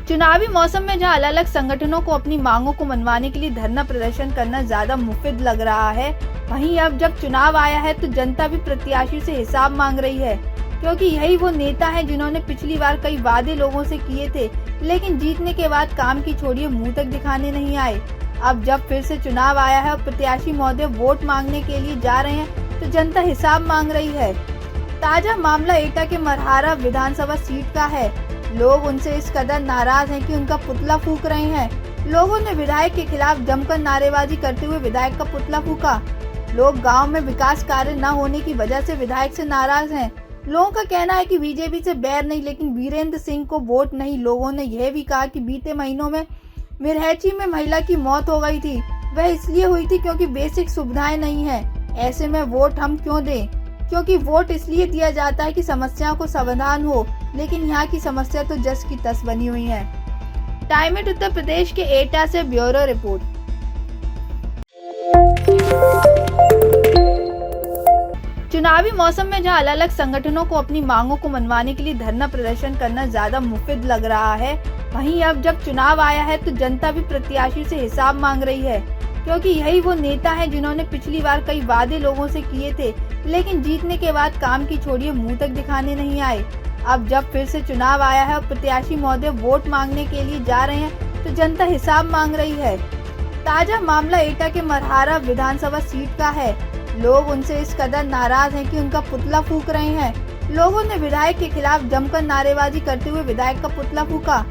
चुनावी मौसम में जहां अलग-अलग संगठनों को अपनी मांगों को मनवाने के लिए धरना प्रदर्शन करना ज्यादा मुफीद लग रहा है, वहीं अब जब चुनाव आया है तो जनता भी प्रत्याशी से हिसाब मांग रही है, क्योंकि यही वो नेता हैं जिन्होंने पिछली बार कई वादे लोगों से किए थे, लेकिन जीतने के बाद काम की छोड़िए मुंह तक दिखाने नहीं आए। अब जब फिर से चुनाव आया है और प्रत्याशी महोदय वोट मांगने के लिए जा रहे हैं, तो जनता हिसाब मांग रही है। ताजा मामला एटा के मरहारा विधानसभा सीट का है। लोग उनसे इस कदर नाराज हैं कि उनका पुतला फूंक रहे हैं। लोगों ने विधायक के खिलाफ जमकर नारेबाजी करते हुए विधायक का पुतला फूंका। लोग गांव में विकास कार्य न होने की वजह से विधायक से नाराज हैं। लोगों का कहना है कि बीजेपी से बैर नहीं, लेकिन वीरेंद्र सिंह को वोट नहीं। लोगों ने यह भी कहा कि बीते महीनों में मिरहैची में महिला की मौत हो गई थी, वह इसलिए हुई थी क्योंकि बेसिक सुविधाएं नहीं है। ऐसे में वोट हम क्यों दें? क्योंकि वोट इसलिए दिया जाता है कि समस्याओं को समाधान हो, लेकिन यहाँ की समस्या तो जस की तस बनी हुई है। टाइम एट उत्तर प्रदेश के एटा से ब्यूरो रिपोर्ट। चुनावी मौसम में जहां अलग-अलग संगठनों को अपनी मांगों को मनवाने के लिए धरना प्रदर्शन करना ज्यादा मुफीद लग रहा है, वहीं अब जब चुनाव आया है तो जनता भी प्रत्याशी से हिसाब मांग रही है, क्योंकि यही वो नेता हैं जिन्होंने पिछली बार कई वादे लोगों से किए थे, लेकिन जीतने के बाद काम की छोड़िए मुंह तक दिखाने नहीं आए। अब जब फिर से चुनाव आया है और प्रत्याशी महोदय वोट मांगने के लिए जा रहे हैं, तो जनता हिसाब मांग रही है। ताजा मामला एटा के मरहारा विधानसभा सीट का है। लोग उनसे इस कदर नाराज हैं कि उनका पुतला फूंक रहे हैं। लोगों ने विधायक के खिलाफ जमकर नारेबाजी करते हुए विधायक का पुतला फूंका।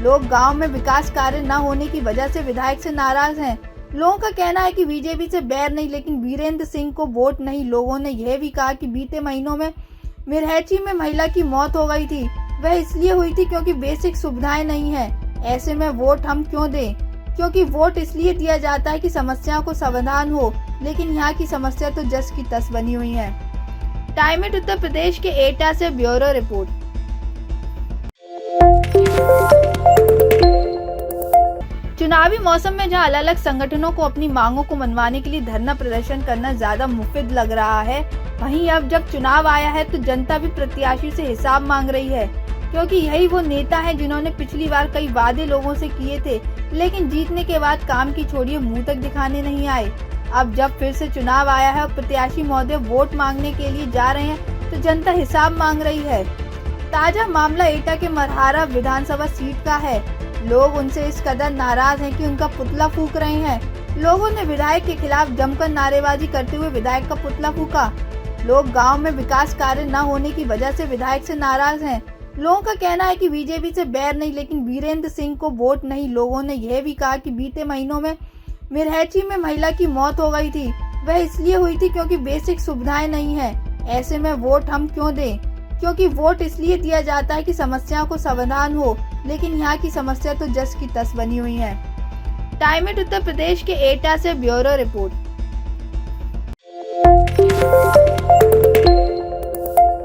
लोग गाँव में विकास कार्य न होने की वजह से विधायक से नाराज हैं। लोगों का कहना है कि बीजेपी से बैर नहीं, लेकिन वीरेंद्र सिंह को वोट नहीं। लोगों ने यह भी कहा कि बीते महीनों में मिरहैची में महिला की मौत हो गई थी, वह इसलिए हुई थी क्योंकि बेसिक सुविधाएं नहीं है। ऐसे में वोट हम क्यों दें? क्योंकि वोट इसलिए दिया जाता है कि समस्याओं को समाधान हो, लेकिन यहाँ की समस्या तो जस की तस बनी हुई है। टाइम एट उत्तर प्रदेश के एटा से ब्यूरो रिपोर्ट। चुनावी मौसम में जहां अलग-अलग संगठनों को अपनी मांगों को मनवाने के लिए धरना प्रदर्शन करना ज्यादा मुफीद लग रहा है, वहीं अब जब चुनाव आया है तो जनता भी प्रत्याशी से हिसाब मांग रही है, क्योंकि यही वो नेता हैं जिन्होंने पिछली बार कई वादे लोगों से किए थे, लेकिन जीतने के बाद काम की छोड़िए मुंह तक दिखाने नहीं आए। अब जब फिर से चुनाव आया है और प्रत्याशी महोदय वोट मांगने के लिए जा रहे हैं, तो जनता हिसाब मांग रही है। ताजा मामला एटा के मरहारा विधानसभा सीट का है। लोग उनसे इस कदर नाराज हैं कि उनका पुतला फूंक रहे हैं। लोगों ने विधायक के खिलाफ जमकर नारेबाजी करते हुए विधायक का पुतला फूंका। लोग गांव में विकास कार्य न होने की वजह से विधायक से नाराज हैं। लोगों का कहना है कि बीजेपी से बैर नहीं, लेकिन वीरेंद्र सिंह को वोट नहीं। लोगों ने यह भी कहा कि बीते महीनों में मिरहैची में महिला की मौत हो गई थी, वह इसलिए हुई थी क्योंकि बेसिक सुविधाएं नहीं है। ऐसे में वोट हम क्यों दें? क्योंकि वोट इसलिए दिया जाता है कि समस्याओं को समाधान हो, लेकिन यहाँ की समस्या तो जस की तस बनी हुई है। टाइम एट उत्तर प्रदेश के एटा से ब्यूरो रिपोर्ट।